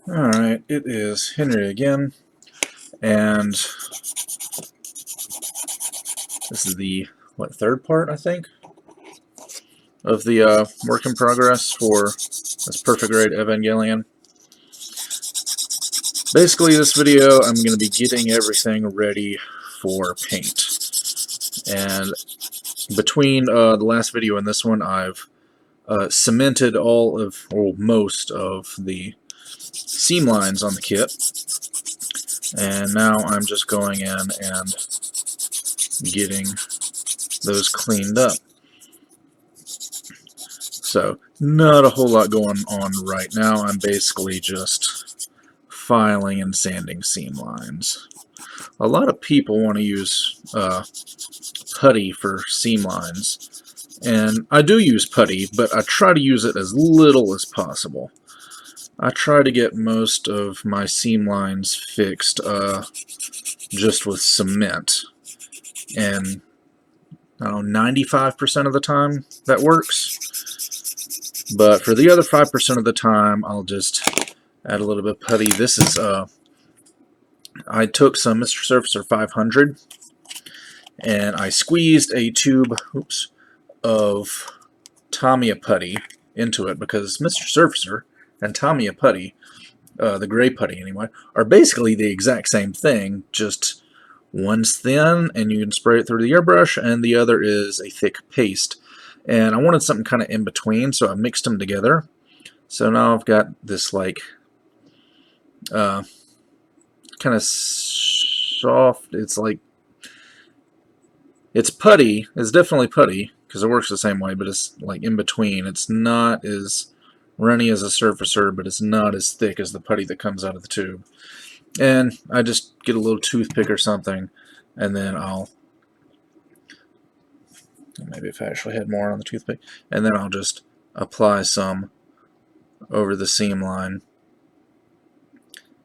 Alright, it is Henry again, and this is the, third part, I think, of the work in progress for this perfect grade Evangelion. Basically, this video, I'm going to be getting everything ready for paint. And between the last video and this one, I've cemented all of, or most of, the seam lines on the kit. And now I'm just going in and getting those cleaned up. So, not a whole lot going on right now. I'm basically just filing and sanding seam lines. A lot of people want to use putty for seam lines, and I do use putty, but I try to use it as little as possible. I try to get most of my seam lines fixed just with cement, and I don't know, 95% of the time that works. But for the other 5% of the time, I'll just add a little bit of putty. This is, I took some Mr. Surfacer 500, and I squeezed a tube, of Tamiya putty into it, because Mr. Surfacer and Tamiya putty, the gray putty anyway, are basically the exact same thing, just one's thin and you can spray it through the airbrush, and the other is a thick paste. And I wanted something kind of in between, so I mixed them together. So now I've got this like kind of soft, it's like, it's putty, it's definitely putty, because it works the same way, but it's like in between. It's not as runny as a surfacer, but it's not as thick as the putty that comes out of the tube. And I just get a little toothpick or something, and then I'll, maybe if I actually had more on the toothpick, and then I'll just apply some over the seam line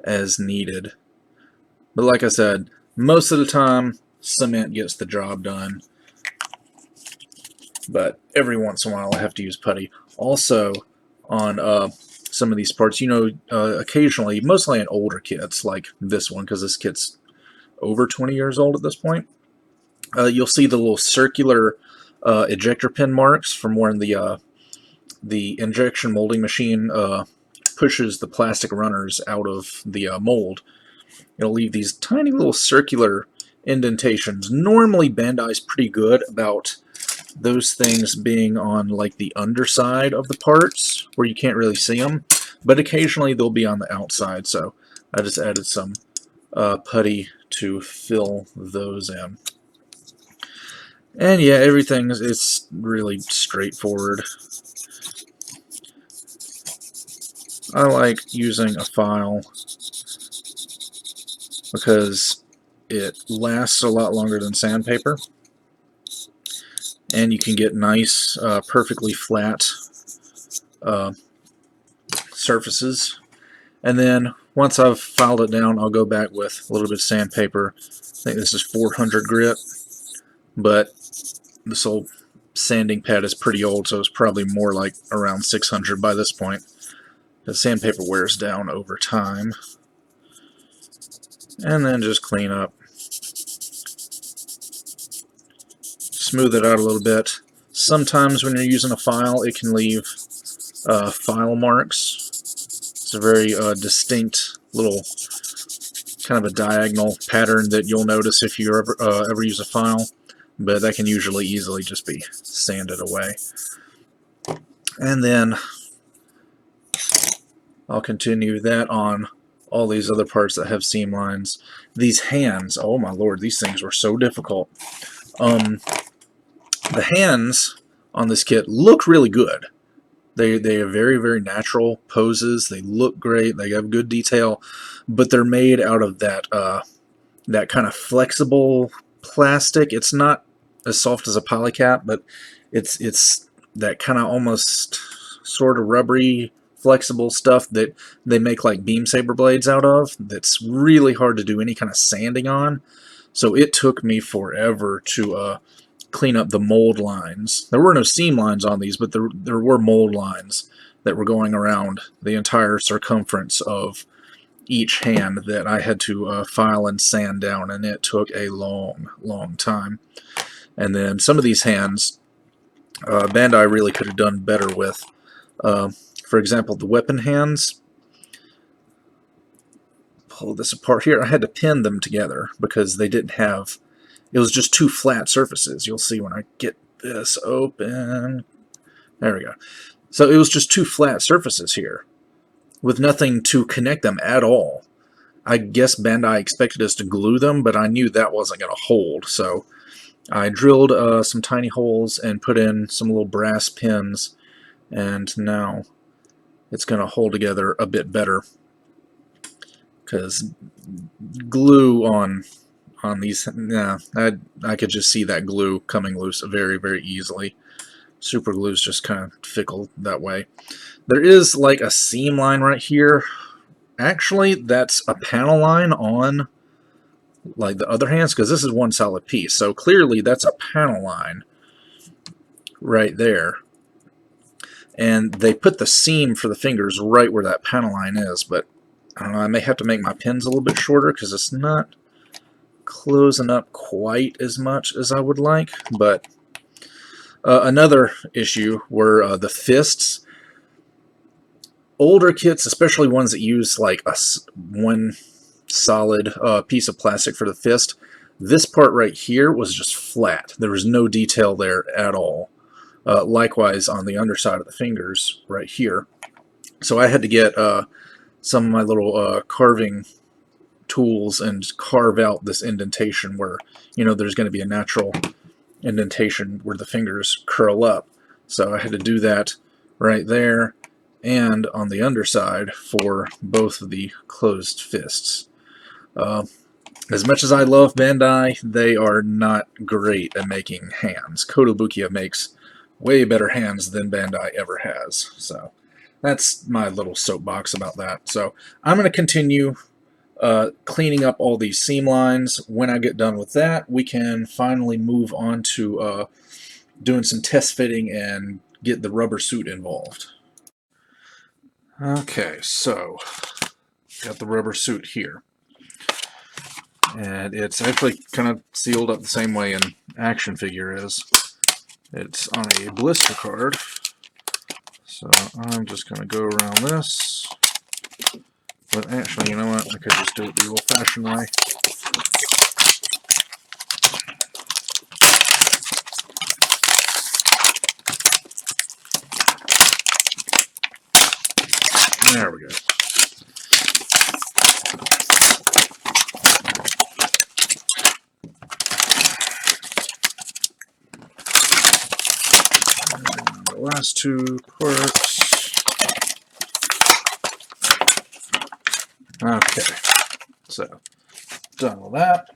as needed. But like I said, most of the time cement gets the job done, but every once in a while I have to use putty. Also, on some of these parts, you know, occasionally, mostly in older kits like this one, because this kit's over 20 years old at this point, you'll see the little circular ejector pin marks from when the injection molding machine pushes the plastic runners out of the mold. It'll leave these tiny little circular indentations. Normally Bandai's pretty good about those things being on like the underside of the parts where you can't really see them, but occasionally they'll be on the outside, so I just added some putty to fill those in. And yeah, it's really straightforward. I like using a file because it lasts a lot longer than sandpaper, and you can get nice, perfectly flat surfaces. And then once I've filed it down, I'll go back with a little bit of sandpaper. I think this is 400 grit, but this old sanding pad is pretty old, so it's probably more like around 600 by this point. The sandpaper wears down over time. And then just clean up. Smooth it out a little bit. Sometimes when you're using a file, it can leave file marks. It's a very distinct little kind of a diagonal pattern that you'll notice if you ever use a file, but that can usually easily just be sanded away. And then I'll continue that on all these other parts that have seam lines. These hands, oh my lord, these things were so difficult. The hands on this kit look really good. They have very, very natural poses. They look great. They have good detail, but they're made out of that that kind of flexible plastic. It's not as soft as a polycap, but it's that kind of almost sort of rubbery, flexible stuff that they make like beam saber blades out of. That's really hard to do any kind of sanding on. So it took me forever to clean up the mold lines. There were no seam lines on these, but there were mold lines, that were going around the entire circumference of each hand that I had to file and sand down, and it took a long time. And then some of these hands, Bandai really could have done better with. For example, the weapon hands. Pull this apart here. I had to pin them together because they didn't have. It was just two flat surfaces. You'll see when I get this open. There we go. So it was just two flat surfaces here with nothing to connect them at all. I guess Bandai expected us to glue them, but I knew that wasn't going to hold. So I drilled some tiny holes and put in some little brass pins, and now it's going to hold together a bit better because glue on these, yeah, I could just see that glue coming loose very easily. Super glue is just kind of fickle that way. There is like a seam line right here. Actually, that's a panel line on like the other hands, because this is one solid piece. So clearly that's a panel line right there. And they put the seam for the fingers right where that panel line is, but I don't know, I may have to make my pins a little bit shorter because it's not closing up quite as much as I would like. But another issue were the fists. Older kits, especially ones that use like one solid piece of plastic for the fist, this part right here was just flat. There was no detail there at all. Likewise on the underside of the fingers right here. So I had to get some of my little carving tools and carve out this indentation where, you know, there's going to be a natural indentation where the fingers curl up. So I had to do that right there and on the underside for both of the closed fists. As much as I love Bandai, they are not great at making hands. Kotobukiya makes way better hands than Bandai ever has. So that's my little soapbox about that. So I'm going to continue cleaning up all these seam lines. When I get done with that, we can finally move on to doing some test fitting and get the rubber suit involved. Okay, so got the rubber suit here. And it's actually kind of sealed up the same way an action figure is. It's on a blister card. So I'm just going to go around this. But actually, you know what? I could just do it the old-fashioned way. There we go. And the last two parts. Okay, so done with that.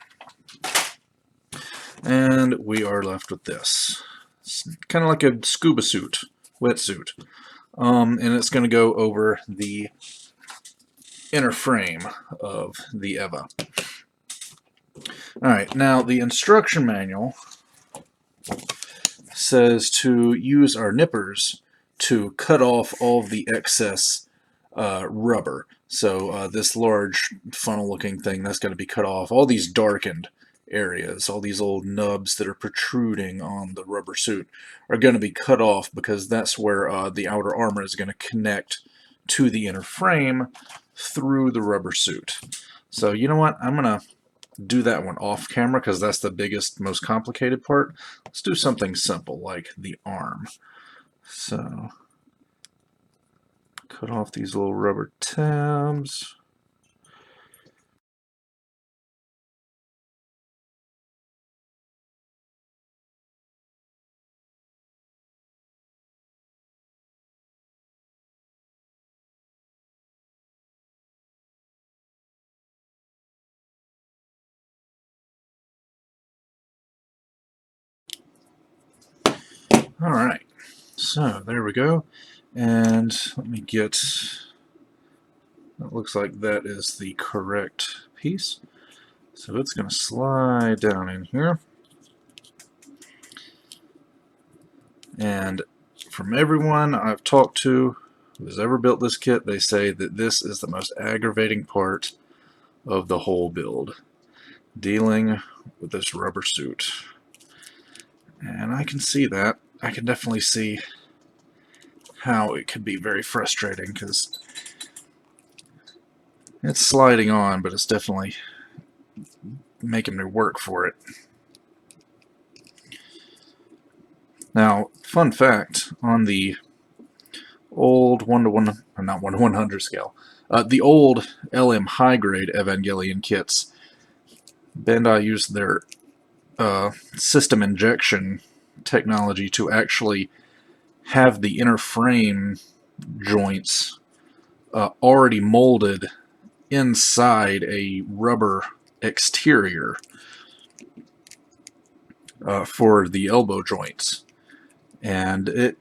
And we are left with this. It's kind of like a scuba suit, wetsuit. And it's going to go over the inner frame of the Eva. Alright, now the instruction manual says to use our nippers to cut off all of the excess rubber. So this large funnel looking thing, that's going to be cut off. All these darkened areas, all these old nubs that are protruding on the rubber suit are going to be cut off because that's where the outer armor is going to connect to the inner frame through the rubber suit. So you know what, I'm going to do that one off camera because that's the biggest, most complicated part. Let's do something simple like the arm. So cut off these little rubber tabs. Alright, so there we go. And let me get, it looks like that is the correct piece. So it's going to slide down in here. And from everyone I've talked to, who's ever built this kit, they say that this is the most aggravating part of the whole build, dealing with this rubber suit. And I can see that. I can definitely see how it could be very frustrating, because it's sliding on, but it's definitely making me work for it. Now, fun fact, on the old 1-to-1, or not 1-to-100 scale, the old LM high grade Evangelion kits, Bandai used their system injection technology to actually have the inner frame joints already molded inside a rubber exterior for the elbow joints. And it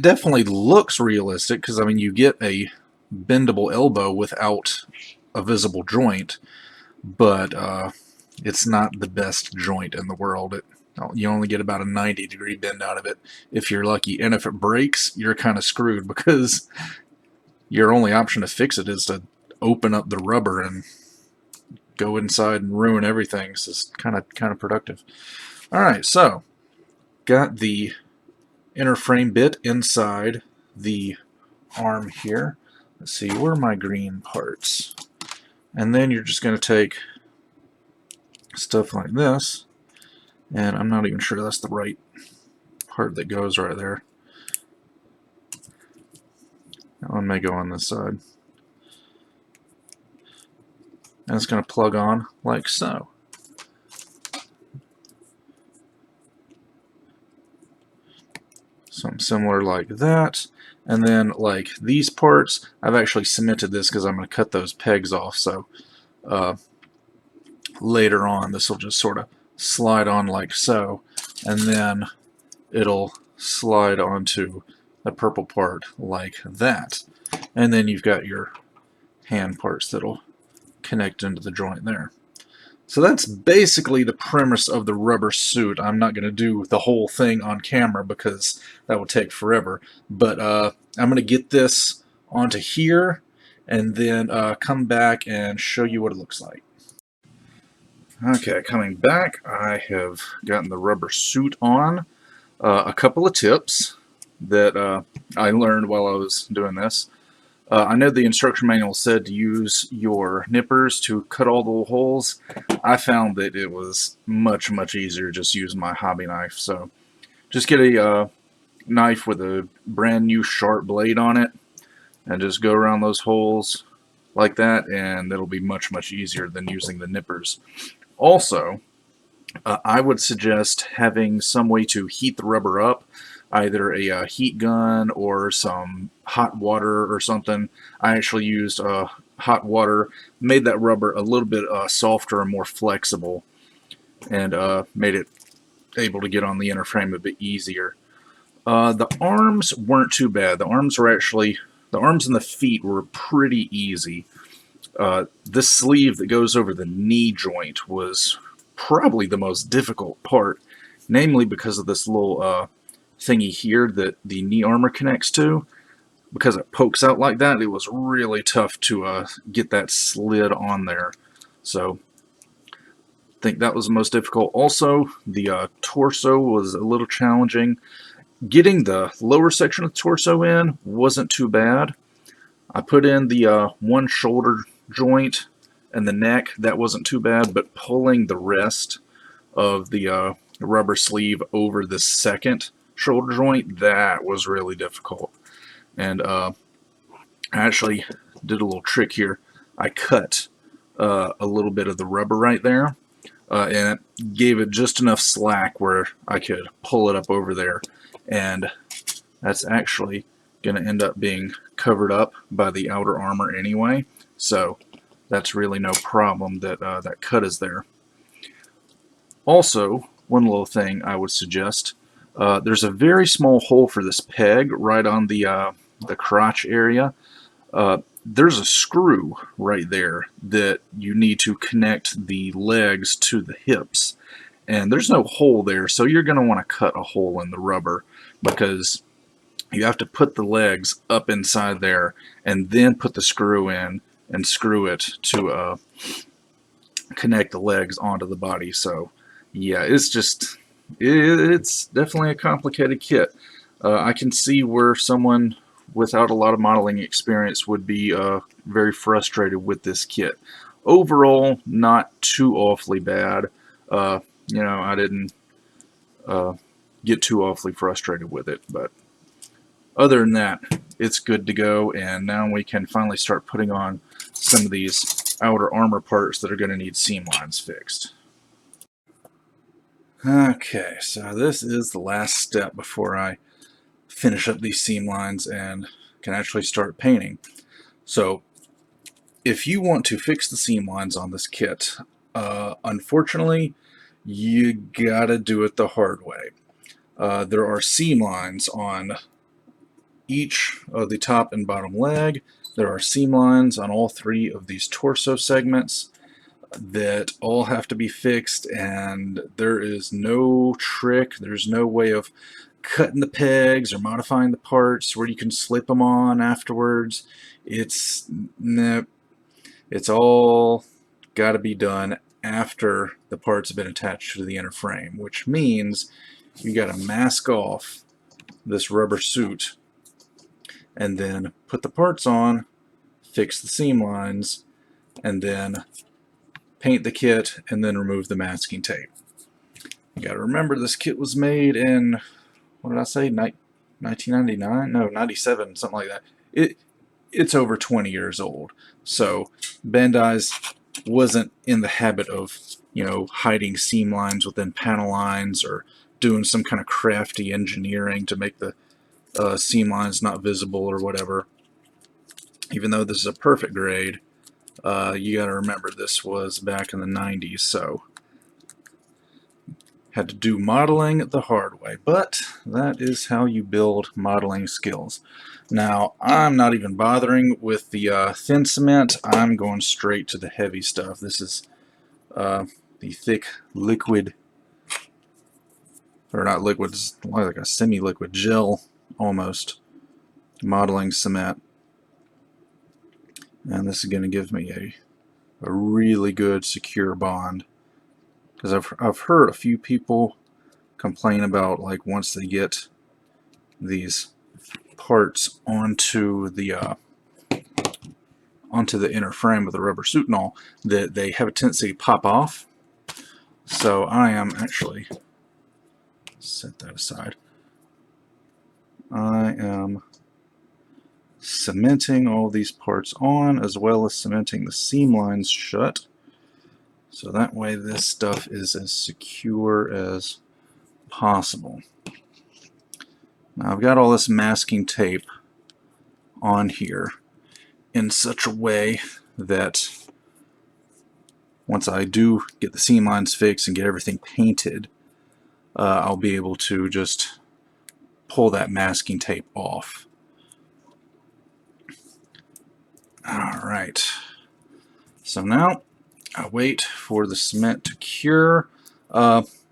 definitely looks realistic, because I mean, you get a bendable elbow without a visible joint, but it's not the best joint in the world. You only get about a 90-degree bend out of it if you're lucky, and if it breaks, you're kind of screwed, because your only option to fix it is to open up the rubber and go inside and ruin everything. So it's kind of productive. All right, so got the inner frame bit inside the arm here. Let's see, where are my green parts? And then you're just going to take stuff like this, and I'm not even sure that's the right part that goes right there. That one may go on this side. And it's going to plug on like so. Something similar like that. And then, like these parts, I've actually cemented this because I'm going to cut those pegs off. So later on, this will just sort of slide on like so. And then it'll slide onto the purple part like that. And then you've got your hand parts that'll connect into the joint there. So that's basically the premise of the rubber suit. I'm not going to do the whole thing on camera because that would take forever. But I'm going to get this onto here and then come back and show you what it looks like. Okay, coming back, I have gotten the rubber suit on. A couple of tips that I learned while I was doing this. I know the instruction manual said to use your nippers to cut all the holes. I found that it was much easier just using my hobby knife. So just get a knife with a brand new sharp blade on it and just go around those holes like that, and it'll be much easier than using the nippers. Also, I would suggest having some way to heat the rubber up, either a heat gun or some hot water or something. I actually used hot water, made that rubber a little bit softer and more flexible, and made it able to get on the inner frame a bit easier. The arms weren't too bad. The arms and the feet were pretty easy. This sleeve that goes over the knee joint was probably the most difficult part, namely because of this little thingy here that the knee armor connects to. Because it pokes out like that, it was really tough to get that slid on there. So I think that was the most difficult. Also, the torso was a little challenging. Getting the lower section of the torso in wasn't too bad. I put in the one shoulder joint and the neck. That wasn't too bad, but pulling the rest of the rubber sleeve over the second shoulder joint, that was really difficult. And I actually did a little trick here. I cut a little bit of the rubber right there, and it gave it just enough slack where I could pull it up over there. And that's actually going to end up being covered up by the outer armor anyway. So that's really no problem that that cut is there. Also, one little thing I would suggest, there's a very small hole for this peg right on the crotch area. There's a screw right there that you need to connect the legs to the hips. And there's no hole there, so you're going to want to cut a hole in the rubber, because you have to put the legs up inside there and then put the screw in and screw it to connect the legs onto the body. So yeah, it's definitely a complicated kit. I can see where someone without a lot of modeling experience would be very frustrated with this kit. Overall, not too awfully bad. I didn't uh, get too awfully frustrated with it, but other than that, it's good to go, and now we can finally start putting on some of these outer armor parts that are going to need seam lines fixed. Okay, so this is the last step before I finish up these seam lines and can actually start painting. So if you want to fix the seam lines on this kit, unfortunately, you gotta do it the hard way. There are seam lines on each of the top and bottom leg. There are seam lines on all three of these torso segments that all have to be fixed, and there is no trick, there's no way of cutting the pegs or modifying the parts where you can slip them on afterwards. Nope, it's all got to be done after the parts have been attached to the inner frame, which means you got to mask off this rubber suit and then put the parts on, fix the seam lines, and then paint the kit, and then remove the masking tape. You got to remember this kit was made in, what did I say, 1999? No, 97, something like that. It's over 20 years old. So Bandai's wasn't in the habit of, hiding seam lines within panel lines or doing some kind of crafty engineering to make the seam lines not visible or whatever. Even though this is a perfect grade, you got to remember this was back in the 90s, so had to do modeling the hard way. But that is how you build modeling skills. Now, I'm not even bothering with the thin cement. I'm going straight to the heavy stuff. This is the thick liquid, or not liquid, it's like a semi-liquid gel almost modeling cement. And this is going to give me a really good secure bond. Because I've heard a few people complain about, like, once they get these parts onto the inner frame of the rubber suit and all, that they have a tendency to pop off. So I am actually, set that aside, I am cementing all these parts on, as well as cementing the seam lines shut, so that way this stuff is as secure as possible. Now I've got all this masking tape on here in such a way that once I do get the seam lines fixed and get everything painted, I'll be able to just pull that masking tape off. Alright, so now I wait for the cement to cure.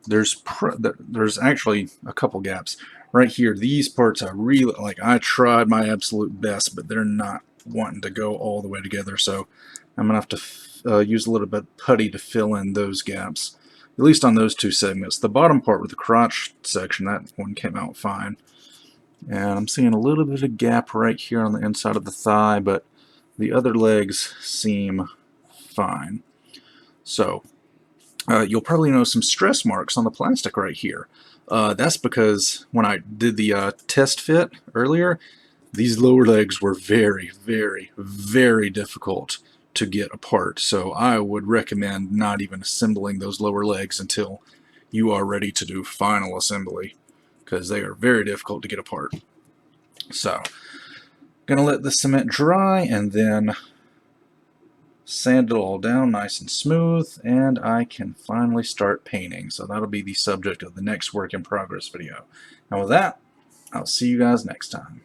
There's actually a couple gaps right here. These parts I really like. I tried my absolute best, but they're not wanting to go all the way together, so I'm gonna have to use a little bit of putty to fill in those gaps, at least on those two segments. The bottom part with the crotch section, that one came out fine, and I'm seeing a little bit of a gap right here on the inside of the thigh, but the other legs seem fine. So you'll probably notice some stress marks on the plastic right here. That's because when I did the test fit earlier, these lower legs were very, very, very difficult to get apart. So I would recommend not even assembling those lower legs until you are ready to do final assembly, because they are very difficult to get apart. So, gonna let the cement dry and then sand it all down nice and smooth, and I can finally start painting. So that'll be the subject of the next work in progress video. And with that, I'll see you guys next time.